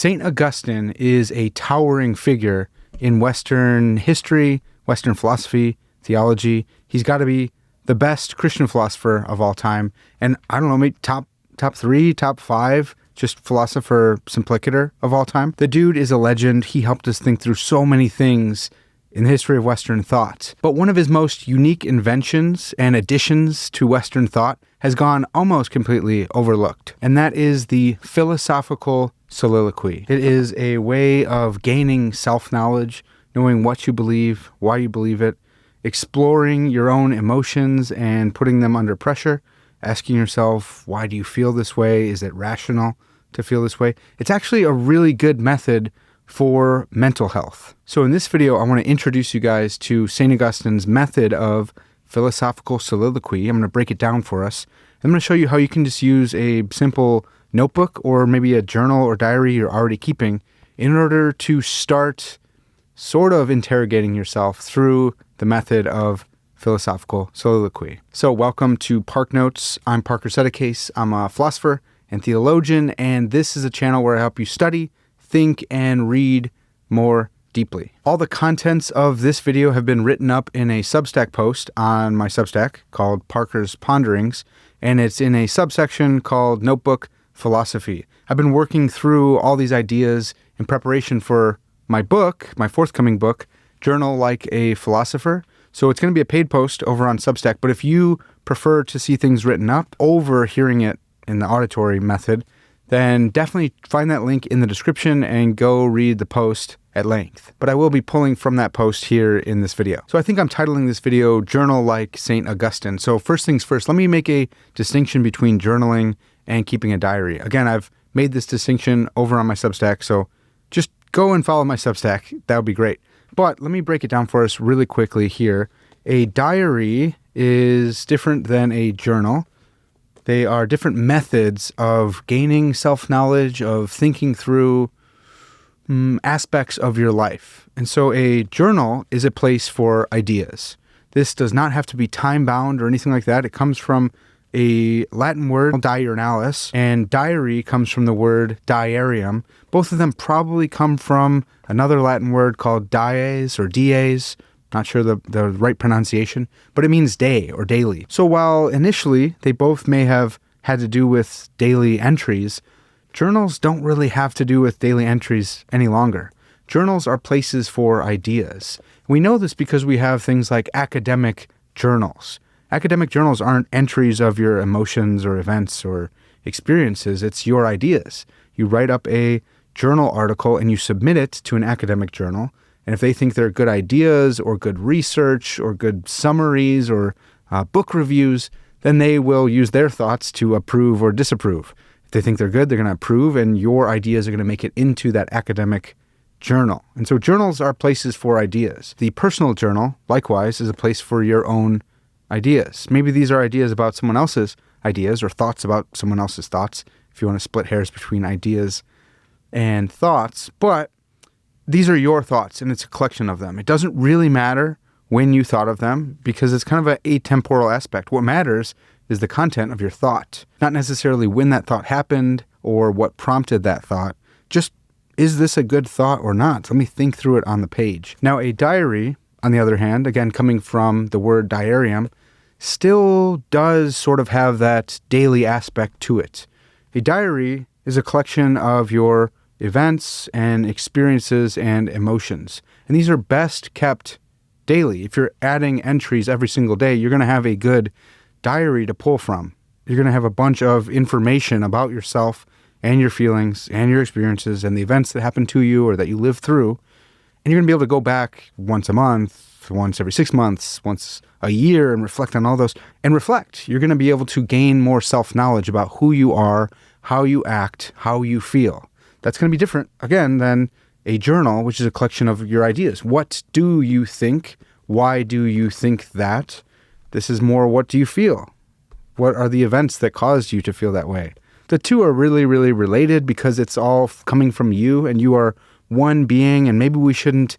St. Augustine is a towering figure in Western history, Western philosophy, theology. He's got to be the best Christian philosopher of all time. And I don't know, maybe top 3, top 5, just philosopher simplicator of all time. The dude is a legend. He helped us think through so many things in the history of Western thought. But one of his most unique inventions and additions to Western thought has gone almost completely overlooked. And that is the philosophical soliloquy. It is a way of gaining self-knowledge, knowing what you believe, why you believe it, exploring your own emotions and putting them under pressure, asking yourself, why do you feel this way? Is it rational to feel this way? It's actually a really good method for mental health. So in this video, I want to introduce you guys to St. Augustine's method of philosophical soliloquy. I'm going to break it down for us. I'm going to show you how you can just use a simple notebook or maybe a journal or diary you're already keeping in order to start sort of interrogating yourself through the method of philosophical soliloquy. So welcome to ParkNotes. I'm Parker Settecase. I'm a philosopher and theologian, and this is a channel where I help you study, think, and read more deeply. All the contents of this video have been written up in a Substack post on my Substack called Parker's Ponderings, and it's in a subsection called Notebook Philosophy. I've been working through all these ideas in preparation for my book, my forthcoming book, Journal Like a Philosopher. So it's going to be a paid post over on Substack, but if you prefer to see things written up over hearing it in the auditory method, then definitely find that link in the description and go read the post at length. But I will be pulling from that post here in this video. So I think I'm titling this video Journal Like St. Augustine. So first things first, let me make a distinction between journaling and keeping a diary. Again, I've made this distinction over on my Substack, so just go and follow my Substack. That would be great. But let me break it down for us really quickly here. A diary is different than a journal. They are different methods of gaining self-knowledge, of thinking through aspects of your life. And so a journal is a place for ideas. This does not have to be time-bound or anything like that. It comes from a Latin word, diurnalis, and diary comes from the word diarium. Both of them probably come from another Latin word called dies or dies. Not sure the right pronunciation, but it means day or daily. So while initially they both may have had to do with daily entries, journals don't really have to do with daily entries any longer. Journals are places for ideas. We know this because we have things like academic journals. Academic journals aren't entries of your emotions or events or experiences. It's your ideas. You write up a journal article and you submit it to an academic journal. And if they think they're good ideas or good research or good summaries or book reviews, then they will use their thoughts to approve or disapprove. If they think they're good, they're going to approve, and your ideas are going to make it into that academic journal. And so journals are places for ideas. The personal journal, likewise, is a place for your own ideas. Maybe these are ideas about someone else's ideas or thoughts about someone else's thoughts, if you want to split hairs between ideas and thoughts, but these are your thoughts, and it's a collection of them. It doesn't really matter when you thought of them because it's kind of an atemporal aspect. What matters is the content of your thought, not necessarily when that thought happened or what prompted that thought. Just, is this a good thought or not? Let me think through it on the page. Now, a diary, on the other hand, again, coming from the word diarium, still does sort of have that daily aspect to it. A diary is a collection of your events and experiences and emotions. And these are best kept daily. If you're adding entries every single day, you're going to have a good diary to pull from. You're going to have a bunch of information about yourself and your feelings and your experiences and the events that happened to you or that you lived through. And you're going to be able to go back once a month, once every 6 months, once a year and reflect on all those. And reflect. You're going to be able to gain more self-knowledge about who you are, how you act, how you feel. That's going to be different, again, than a journal, which is a collection of your ideas. What do you think? Why do you think that? This is more, what do you feel? What are the events that caused you to feel that way? The two are really, really related because it's all coming from you and you are one being, and maybe we shouldn't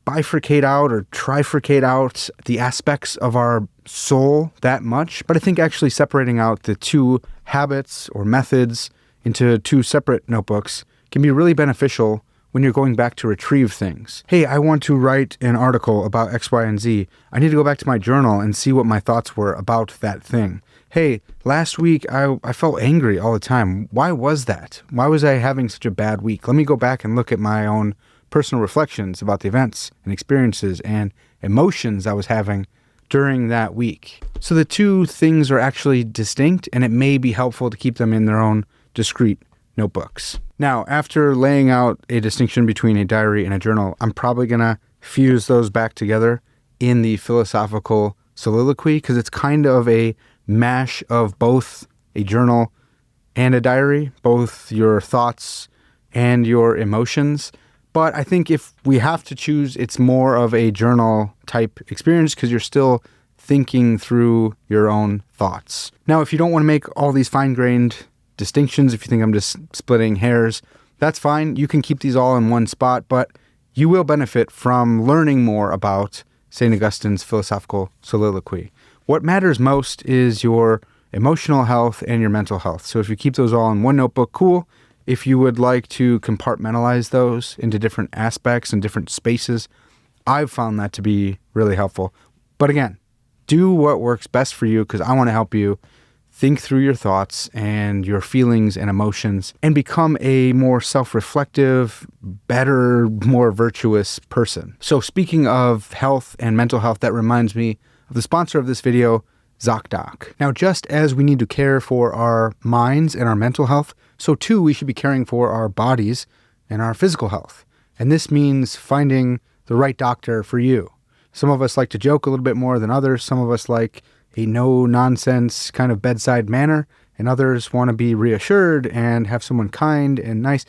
bifurcate out or trifurcate out the aspects of our soul that much. But I think actually separating out the two habits or methods into two separate notebooks can be really beneficial when you're going back to retrieve things. Hey, I want to write an article about X, Y, and Z. I need to go back to my journal and see what my thoughts were about that thing. Hey, last week I felt angry all the time. Why was that? Why was I having such a bad week? Let me go back and look at my own personal reflections about the events and experiences and emotions I was having during that week. So the two things are actually distinct, and it may be helpful to keep them in their own discrete notebooks. Now, after laying out a distinction between a diary and a journal, I'm probably going to fuse those back together in the philosophical soliloquy, because it's kind of a mash of both a journal and a diary, both your thoughts and your emotions. But I think if we have to choose, it's more of a journal type experience because you're still thinking through your own thoughts. Now, if you don't want to make all these fine-grained distinctions, if you think I'm just splitting hairs, that's fine. You can keep these all in one spot, but you will benefit from learning more about St. Augustine's philosophical soliloquy. What matters most is your emotional health and your mental health. So if you keep those all in one notebook, cool. If you would like to compartmentalize those into different aspects and different spaces, I've found that to be really helpful. But again, do what works best for you, because I want to help you think through your thoughts and your feelings and emotions and become a more self-reflective, better, more virtuous person. So speaking of health and mental health, that reminds me of the sponsor of this video, ZocDoc. Now, just as we need to care for our minds and our mental health, so too we should be caring for our bodies and our physical health. And this means finding the right doctor for you. Some of us like to joke a little bit more than others. Some of us like a no-nonsense kind of bedside manner, and others want to be reassured and have someone kind and nice.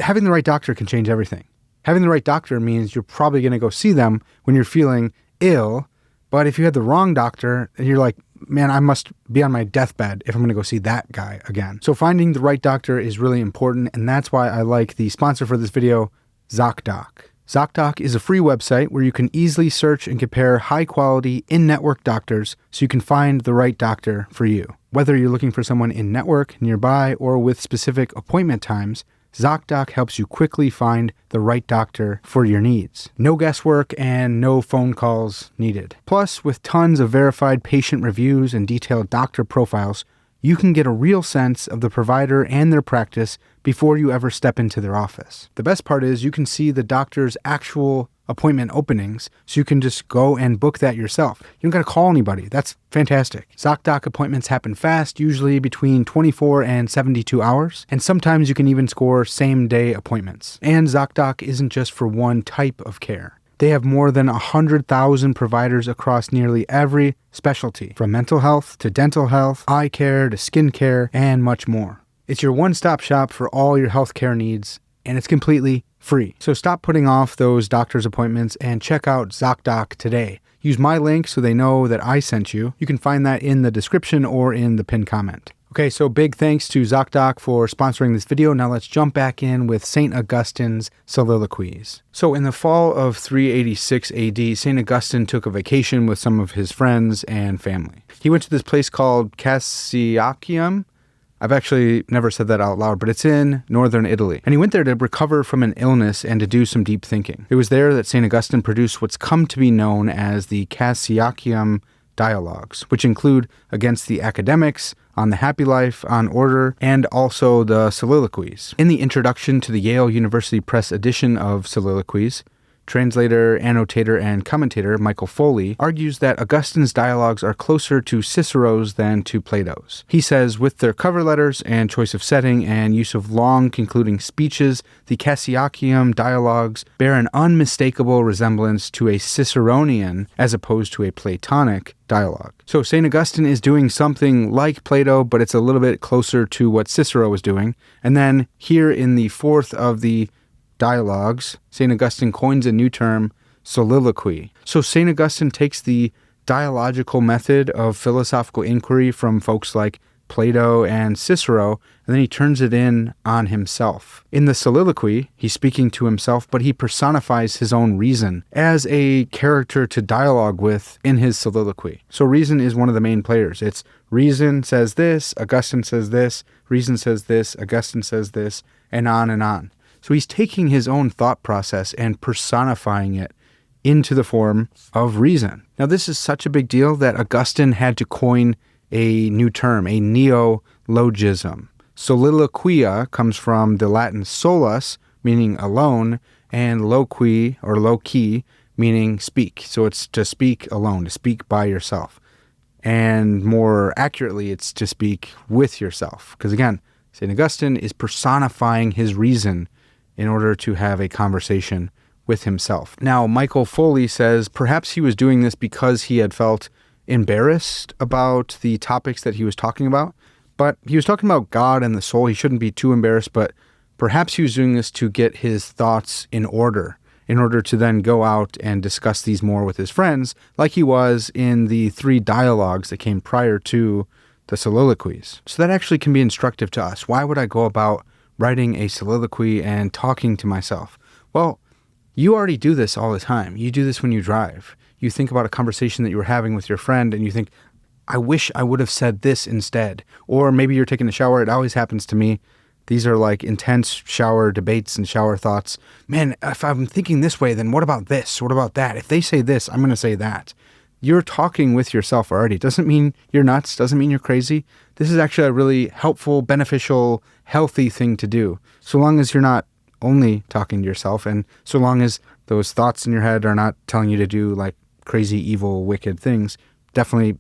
Having the right doctor can change everything. Having the right doctor means you're probably going to go see them when you're feeling ill, but if you had the wrong doctor, and you're like, man, I must be on my deathbed if I'm going to go see that guy again. So finding the right doctor is really important, and that's why I like the sponsor for this video, ZocDoc. ZocDoc is a free website where you can easily search and compare high-quality in-network doctors so you can find the right doctor for you. Whether you're looking for someone in-network, nearby, or with specific appointment times, ZocDoc helps you quickly find the right doctor for your needs. No guesswork and no phone calls needed. Plus, with tons of verified patient reviews and detailed doctor profiles, you can get a real sense of the provider and their practice before you ever step into their office. The best part is you can see the doctor's actual appointment openings, so you can just go and book that yourself. You don't got to call anybody. That's fantastic. ZocDoc appointments happen fast, usually between 24 and 72 hours, and sometimes you can even score same-day appointments. And ZocDoc isn't just for one type of care. They have more than 100,000 providers across nearly every specialty, from mental health to dental health, eye care to skin care, and much more. It's your one-stop shop for all your healthcare needs, and it's completely free. So stop putting off those doctor's appointments and check out ZocDoc today. Use my link so they know that I sent you. You can find that in the description or in the pinned comment. Okay, so big thanks to ZocDoc for sponsoring this video. Now let's jump back in with St. Augustine's Soliloquies. So in the fall of 386 AD, St. Augustine took a vacation with some of his friends and family. He went to this place called Cassiacium. I've actually never said that out loud, but it's in northern Italy. And he went there to recover from an illness and to do some deep thinking. It was there that St. Augustine produced what's come to be known as the Cassiacium dialogues, which include Against the Academics, On the Happy Life, On Order, and also the Soliloquies. In the introduction to the Yale University Press edition of Soliloquies, translator, annotator, and commentator Michael Foley argues that Augustine's dialogues are closer to Cicero's than to Plato's. He says, with their cover letters and choice of setting and use of long concluding speeches, the Cassiacium dialogues bear an unmistakable resemblance to a Ciceronian as opposed to a Platonic dialogue. So St. Augustine is doing something like Plato, but it's a little bit closer to what Cicero was doing. And then here in the fourth of the dialogues, St. Augustine coins a new term, soliloquy. So St. Augustine takes the dialogical method of philosophical inquiry from folks like Plato and Cicero, and then he turns it in on himself. In the soliloquy, he's speaking to himself, but he personifies his own reason as a character to dialogue with in his soliloquy. So reason is one of the main players. It's reason says this, Augustine says this, reason says this, Augustine says this, and on and on. So he's taking his own thought process and personifying it into the form of reason. Now, this is such a big deal that Augustine had to coin a new term, a neologism. Soliloquia comes from the Latin solus, meaning alone, and loqui or loci, meaning speak. So it's to speak alone, to speak by yourself. And more accurately, it's to speak with yourself. Because again, St. Augustine is personifying his reason in order to have a conversation with himself. Now, Michael Foley says perhaps he was doing this because he had felt embarrassed about the topics that he was talking about. But he was talking about God and the soul. He shouldn't be too embarrassed, but perhaps he was doing this to get his thoughts in order to then go out and discuss these more with his friends, like he was in the 3 dialogues that came prior to the Soliloquies. So that actually can be instructive to us. Why would I go about writing a soliloquy and talking to myself? Well, you already do this all the time. You do this when you drive. You think about a conversation that you were having with your friend and you think, I wish I would have said this instead. Or maybe you're taking a shower. It always happens to me. These are like intense shower debates and shower thoughts. Man, if I'm thinking this way, then what about this? What about that? If they say this, I'm going to say that. You're talking with yourself already. Doesn't mean you're nuts. Doesn't mean you're crazy. This is actually a really helpful, beneficial, healthy thing to do. So long as you're not only talking to yourself, and so long as those thoughts in your head are not telling you to do like crazy, evil, wicked things, definitely,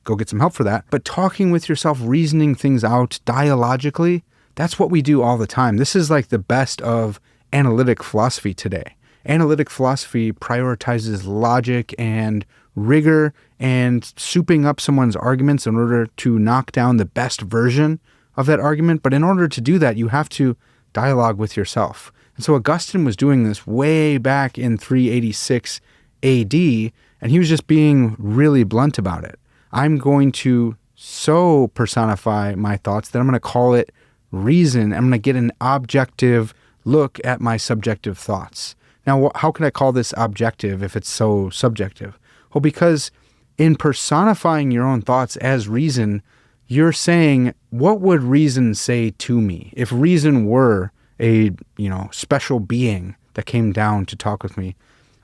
go get some help for that. But talking with yourself, reasoning things out dialogically, that's what we do all the time. This is like the best of analytic philosophy today. Analytic philosophy prioritizes logic and rigor and souping up someone's arguments in order to knock down the best version of that argument. But in order to do that, you have to dialogue with yourself. And so Augustine was doing this way back in 386 AD, and he was just being really blunt about it. I'm going to so personify my thoughts that I'm going to call it reason. I'm going to get an objective look at my subjective thoughts. Now, how can I call this objective if it's so subjective? Well, because in personifying your own thoughts as reason, you're saying, what would reason say to me? If reason were a, special being that came down to talk with me,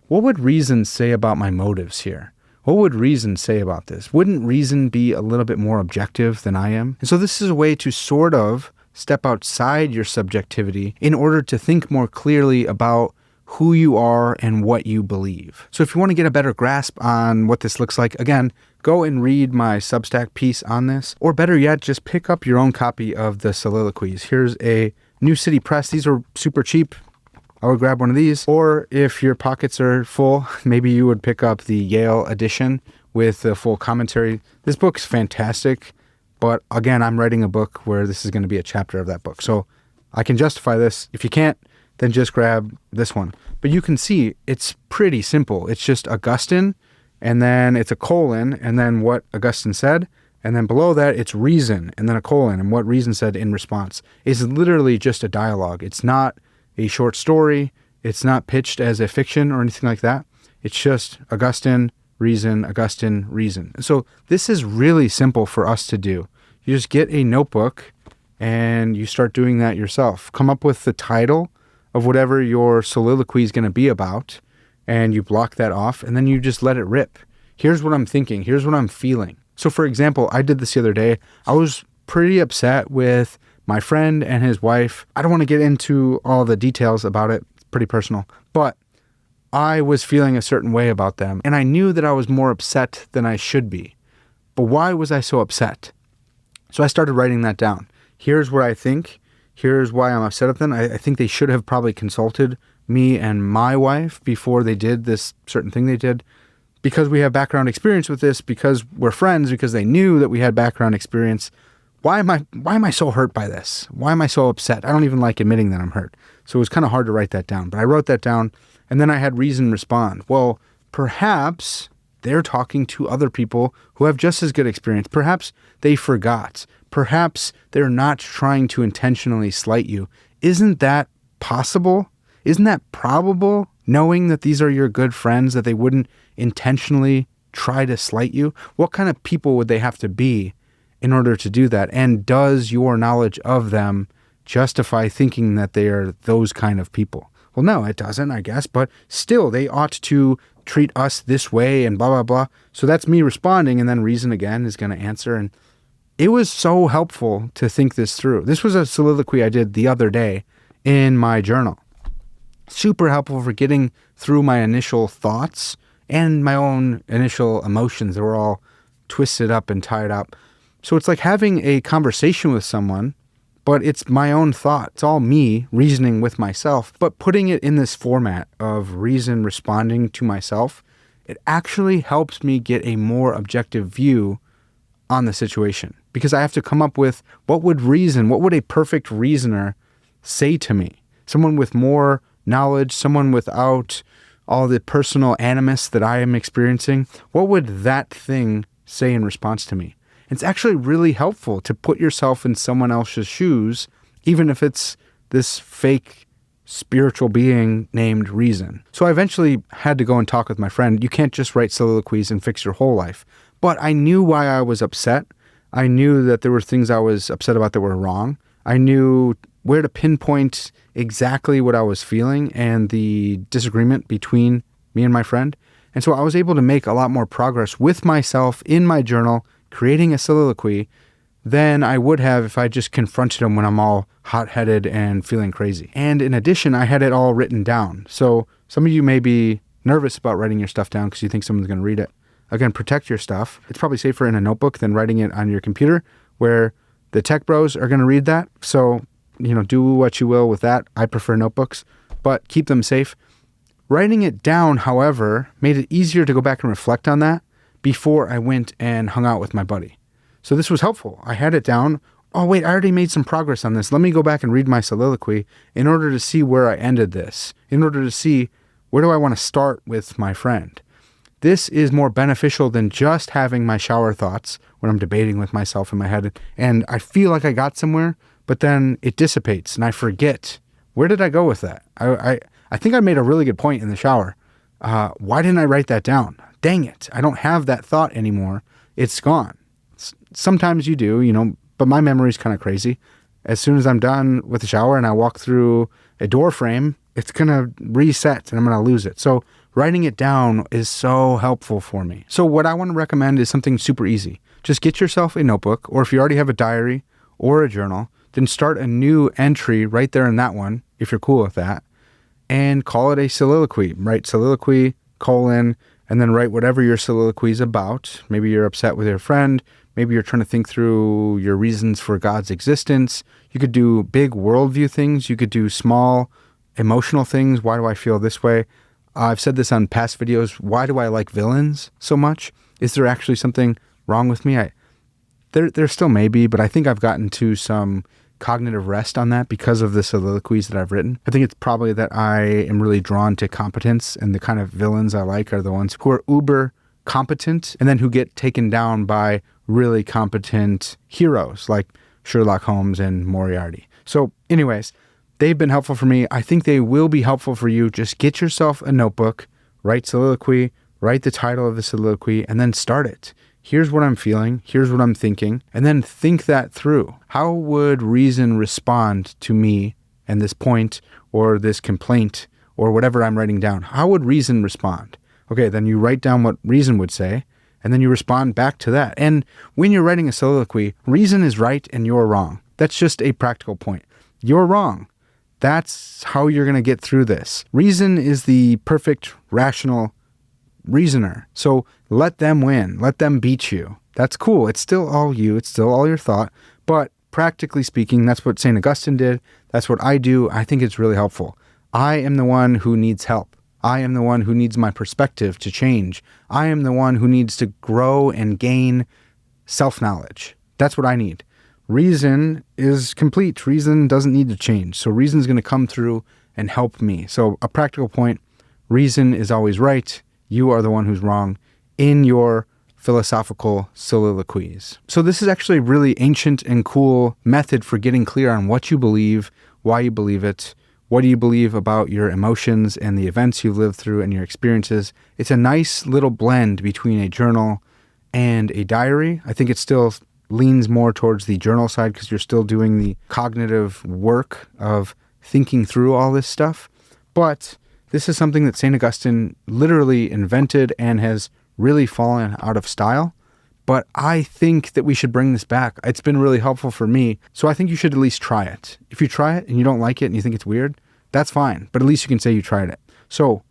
what would reason say about my motives here? What would reason say about this? Wouldn't reason be a little bit more objective than I am? And so this is a way to sort of step outside your subjectivity in order to think more clearly about who you are and what you believe. So if you want to get a better grasp on what this looks like, again, go and read my Substack piece on this, or better yet, just pick up your own copy of the Soliloquies. Here's a New City Press. These are super cheap. I would grab one of these. Or if your pockets are full, maybe you would pick up the Yale edition with the full commentary. This book's fantastic, but again, I'm writing a book where this is going to be a chapter of that book. So I can justify this. If you can't, then just grab this one. But you can see it's pretty simple. It's just Augustine, and then it's a colon, and then what Augustine said, and then below that it's reason, and then a colon, and what reason said in response. It's literally just a dialogue. It's not a short story. It's not pitched as a fiction or anything like that. It's just Augustine, reason, Augustine, reason. So this is really simple for us to do. You just get a notebook and you start doing that yourself. Come up with the title of whatever your soliloquy is going to be about, and you block that off, and then you just let it rip. Here's what I'm thinking. Here's what I'm feeling. So for example, I did this the other day. I was pretty upset with my friend and his wife. I don't want to get into all the details about it. It's pretty personal. But I was feeling a certain way about them, and I knew that I was more upset than I should be. But why was I so upset? So I started writing that down. Here's what I think. Here's why I'm upset at them. I think they should have probably consulted me and my wife before they did this certain thing they did, because we have background experience with this, because we're friends, because they knew that we had background experience. Why am I so hurt by this? Why am I so upset? I don't even like admitting that I'm hurt. So it was kind of hard to write that down, but I wrote that down, and then I had reason respond. Well, perhaps they're talking to other people who have just as good experience. Perhaps they forgot. Perhaps they're not trying to intentionally slight you. Isn't that possible? Isn't that probable, knowing that these are your good friends, that they wouldn't intentionally try to slight you? What kind of people would they have to be in order to do that? And does your knowledge of them justify thinking that they are those kind of people. Well, no, it doesn't, I guess, but still, they ought to treat us this way and blah, blah, blah. So that's me responding, and then reason again is going to answer. And it was so helpful to think this through. This was a soliloquy I did the other day in my journal. Super helpful for getting through my initial thoughts and my own initial emotions that were all twisted up and tied up. So it's like having a conversation with someone, but it's my own thought. It's all me reasoning with myself, but putting it in this format of reason responding to myself, it actually helps me get a more objective view on the situation, because I have to come up with what would a perfect reasoner say to me? Someone with more knowledge, someone without all the personal animus that I am experiencing. What would that thing say in response to me? It's actually really helpful to put yourself in someone else's shoes, even if it's this fake spiritual being named reason. So I eventually had to go and talk with my friend. You can't just write soliloquies and fix your whole life. But I knew why I was upset. I knew that there were things I was upset about that were wrong. I knew where to pinpoint exactly what I was feeling and the disagreement between me and my friend. And so I was able to make a lot more progress with myself in my journal, creating a soliloquy, than I would have if I just confronted him when I'm all hot-headed and feeling crazy. And in addition, I had it all written down. So some of you may be nervous about writing your stuff down because you think someone's going to read it. Again, protect your stuff. It's probably safer in a notebook than writing it on your computer where the tech bros are going to read that. So, do what you will with that. I prefer notebooks, but keep them safe. Writing it down, however, made it easier to go back and reflect on that before I went and hung out with my buddy. So this was helpful. I had it down. Oh, wait, I already made some progress on this. Let me go back and read my soliloquy in order to see where I ended this, in order to see where do I want to start with my friend. This is more beneficial than just having my shower thoughts when I'm debating with myself in my head and I feel like I got somewhere, but then it dissipates and I forget. Where did I go with that? I think I made a really good point in the shower. Why didn't I write that down? Dang it. I don't have that thought anymore. It's gone. Sometimes you do, but my memory is kind of crazy. As soon as I'm done with the shower and I walk through a door frame, it's going to reset and I'm going to lose it. So writing it down is so helpful for me. So what I want to recommend is something super easy. Just get yourself a notebook, or if you already have a diary or a journal, then start a new entry right there in that one, if you're cool with that, and call it a soliloquy. Write soliloquy, and then write whatever your soliloquy is about. Maybe you're upset with your friend. Maybe you're trying to think through your reasons for God's existence. You could do big worldview things. You could do small emotional things. Why do I feel this way? I've said this on past videos. Why do I like villains so much? Is there actually something wrong with me? There still may be, but I think I've gotten to some cognitive rest on that because of the soliloquies that I've written. I think it's probably that I am really drawn to competence, and the kind of villains I like are the ones who are uber competent and then who get taken down by really competent heroes like Sherlock Holmes and Moriarty. So anyways, they've been helpful for me. I think they will be helpful for you. Just get yourself a notebook, write soliloquy, write the title of the soliloquy, and then start it. Here's what I'm feeling. Here's what I'm thinking. And then think that through. How would reason respond to me and this point or this complaint or whatever I'm writing down? How would reason respond? Okay, then you write down what reason would say, and then you respond back to that. And when you're writing a soliloquy, reason is right and you're wrong. That's just a practical point. You're wrong. That's how you're going to get through this. Reason is the perfect, rational reasoner. So let them win. Let them beat you. That's cool. It's still all you. It's still all your thought. But practically speaking, that's what St. Augustine did. That's what I do. I think it's really helpful. I am the one who needs help. I am the one who needs my perspective to change. I am the one who needs to grow and gain self-knowledge. That's what I need. Reason is complete. Reason doesn't need to change. So reason is going to come through and help me. So a practical point, reason is always right. You are the one who's wrong in your philosophical soliloquies. So this is actually a really ancient and cool method for getting clear on what you believe, why you believe it, what do you believe about your emotions and the events you've lived through and your experiences. It's a nice little blend between a journal and a diary. I think it's still leans more towards the journal side because you're still doing the cognitive work of thinking through all this stuff. But this is something that St. Augustine literally invented and has really fallen out of style. But I think that we should bring this back. It's been really helpful for me. So I think you should at least try it. If you try it and you don't like it and you think it's weird, that's fine. But at least you can say you tried it. So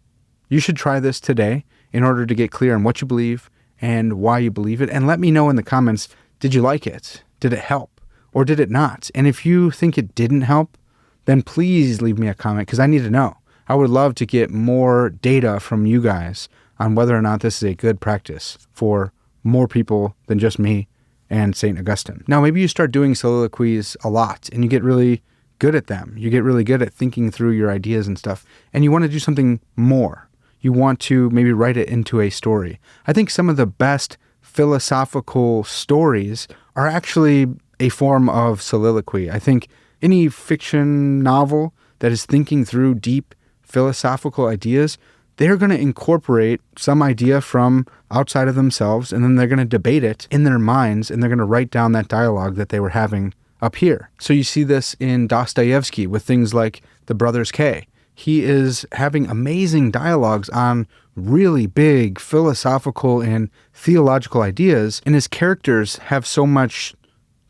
you should try this today in order to get clear on what you believe and why you believe it. And let me know in the comments, did you like it? Did it help? Or did it not? And if you think it didn't help, then please leave me a comment because I need to know. I would love to get more data from you guys on whether or not this is a good practice for more people than just me and St. Augustine. Now, maybe you start doing soliloquies a lot and you get really good at them. You get really good at thinking through your ideas and stuff, and you want to do something more. You want to maybe write it into a story. I think some of the best philosophical stories are actually a form of soliloquy. I think any fiction novel that is thinking through deep philosophical ideas, they're going to incorporate some idea from outside of themselves, and then they're going to debate it in their minds, and they're going to write down that dialogue that they were having up here. So you see this in Dostoevsky with things like The Brothers K. He is having amazing dialogues on really big philosophical and theological ideas, and his characters have so much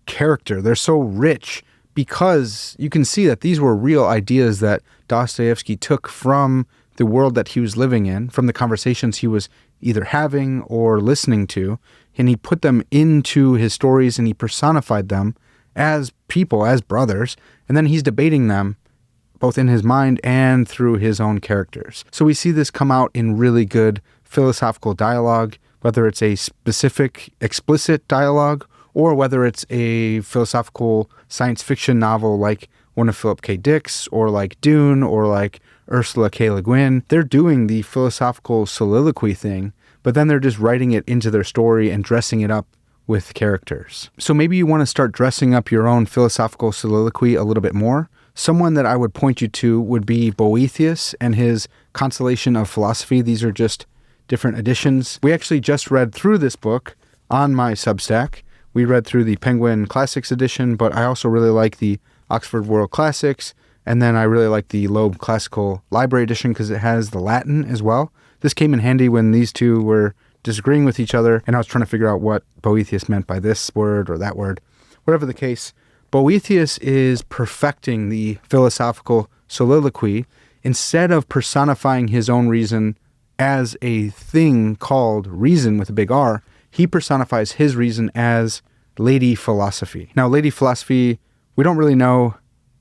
character. They're so rich because you can see that these were real ideas that Dostoevsky took from the world that he was living in, from the conversations he was either having or listening to, and he put them into his stories and he personified them as people, as brothers, and then he's debating them both in his mind and through his own characters. So we see this come out in really good philosophical dialogue, whether it's a specific, explicit dialogue, or whether it's a philosophical science fiction novel like one of Philip K. Dick's, or like Dune, or like Ursula K. Le Guin. They're doing the philosophical soliloquy thing, but then they're just writing it into their story and dressing it up with characters. So maybe you want to start dressing up your own philosophical soliloquy a little bit more. Someone that I would point you to would be Boethius and his Consolation of Philosophy. These are just different editions. We actually just read through this book on my Substack. We read through the Penguin Classics edition, but I also really like the Oxford World Classics, and then I really like the Loeb Classical Library edition because it has the Latin as well. This came in handy when these two were disagreeing with each other, and I was trying to figure out what Boethius meant by this word or that word. Whatever the case, Boethius is perfecting the philosophical soliloquy. Instead of personifying his own reason as a thing called reason with a big R, he personifies his reason as Lady Philosophy. Now, Lady Philosophy, we don't really know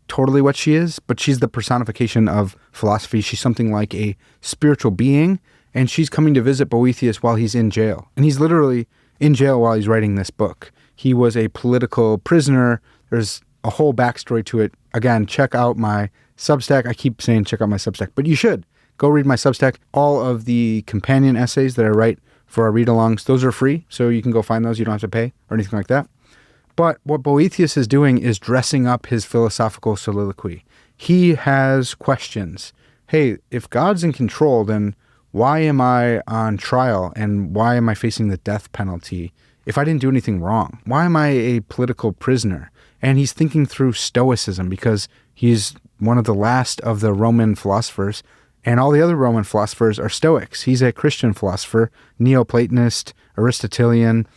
totally what she is, but she's the personification of philosophy. She's something like a spiritual being, and she's coming to visit Boethius while he's in jail. And he's literally in jail while he's writing this book. He was a political prisoner. There's a whole backstory to it. Again, check out my Substack. I keep saying check out my Substack, but you should. Go read my Substack. All of the companion essays that I write for our read-alongs, those are free, so you can go find those. You don't have to pay or anything like that. But what Boethius is doing is dressing up his philosophical soliloquy. He has questions. Hey, if God's in control, then why am I on trial and why am I facing the death penalty if I didn't do anything wrong? Why am I a political prisoner? And he's thinking through Stoicism because he's one of the last of the Roman philosophers, and all the other Roman philosophers are Stoics. He's a Christian philosopher, Neoplatonist, Aristotelian.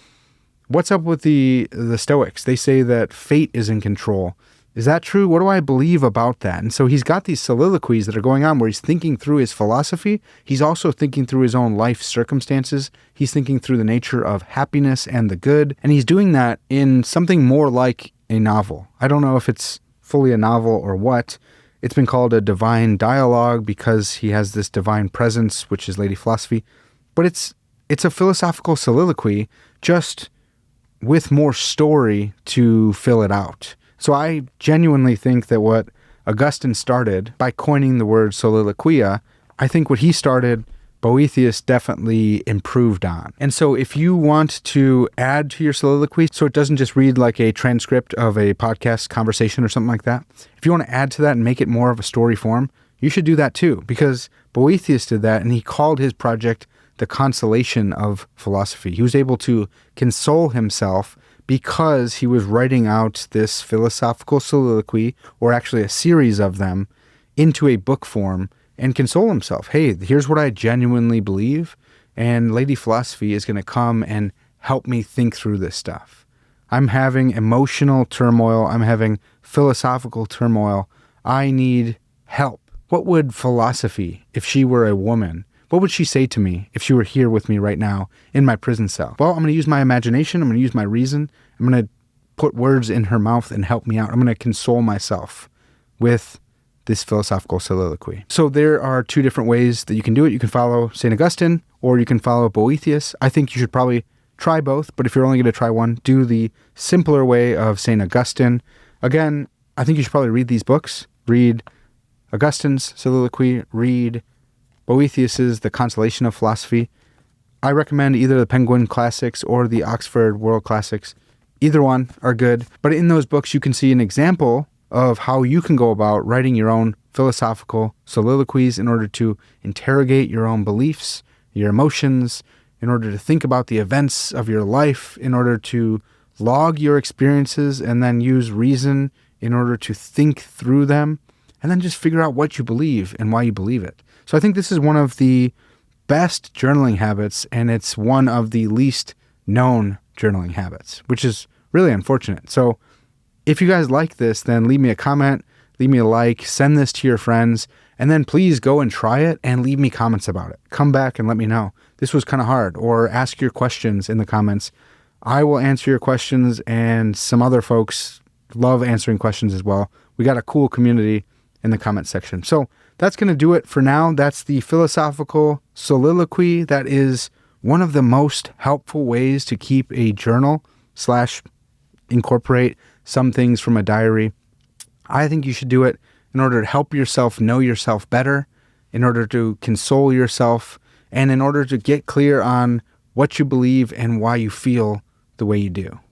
What's up with the Stoics? They say that fate is in control. Is that true? What do I believe about that? And so he's got these soliloquies that are going on where he's thinking through his philosophy. He's also thinking through his own life circumstances. He's thinking through the nature of happiness and the good. And he's doing that in something more like a novel. I don't know if it's fully a novel or what. It's been called a divine dialogue because he has this divine presence, which is Lady Philosophy. But it's a philosophical soliloquy, just with more story to fill it out. So I genuinely think that what Augustine started by coining the word soliloquia, I think what he started, Boethius definitely improved on. And so if you want to add to your soliloquy, so it doesn't just read like a transcript of a podcast conversation or something like that, if you want to add to that and make it more of a story form, you should do that too, because Boethius did that and he called his project the Consolation of Philosophy. He was able to console himself because he was writing out this philosophical soliloquy, or actually a series of them, into a book form and console himself. Hey, here's what I genuinely believe, and Lady Philosophy is going to come and help me think through this stuff. I'm having emotional turmoil. I'm having philosophical turmoil. I need help. What would philosophy, if she were a woman, what would she say to me if she were here with me right now in my prison cell? Well, I'm going to use my imagination. I'm going to use my reason. I'm going to put words in her mouth and help me out. I'm going to console myself with this philosophical soliloquy. So there are two different ways that you can do it. You can follow St. Augustine, or you can follow Boethius. I think you should probably try both, but if you're only going to try one, do the simpler way of St. Augustine. Again, I think you should probably read these books. Read Augustine's soliloquy, read Boethius's The Consolation of Philosophy. I recommend either the Penguin Classics or the Oxford World Classics. Either one are good, but in those books you can see an example of how you can go about writing your own philosophical soliloquies in order to interrogate your own beliefs, your emotions, in order to think about the events of your life, in order to log your experiences and then use reason in order to think through them, and then just figure out what you believe and why you believe it. So I think this is one of the best journaling habits, and it's one of the least known journaling habits, which is really unfortunate. So if you guys like this, then leave me a comment, leave me a like, send this to your friends, and then please go and try it and leave me comments about it. Come back and let me know. This was kind of hard, or ask your questions in the comments. I will answer your questions, and some other folks love answering questions as well. We got a cool community in the comment section. So that's going to do it for now. That's the philosophical soliloquy. That is one of the most helpful ways to keep a journal / incorporate some things from a diary. I think you should do it in order to help yourself know yourself better, in order to console yourself, and in order to get clear on what you believe and why you feel the way you do.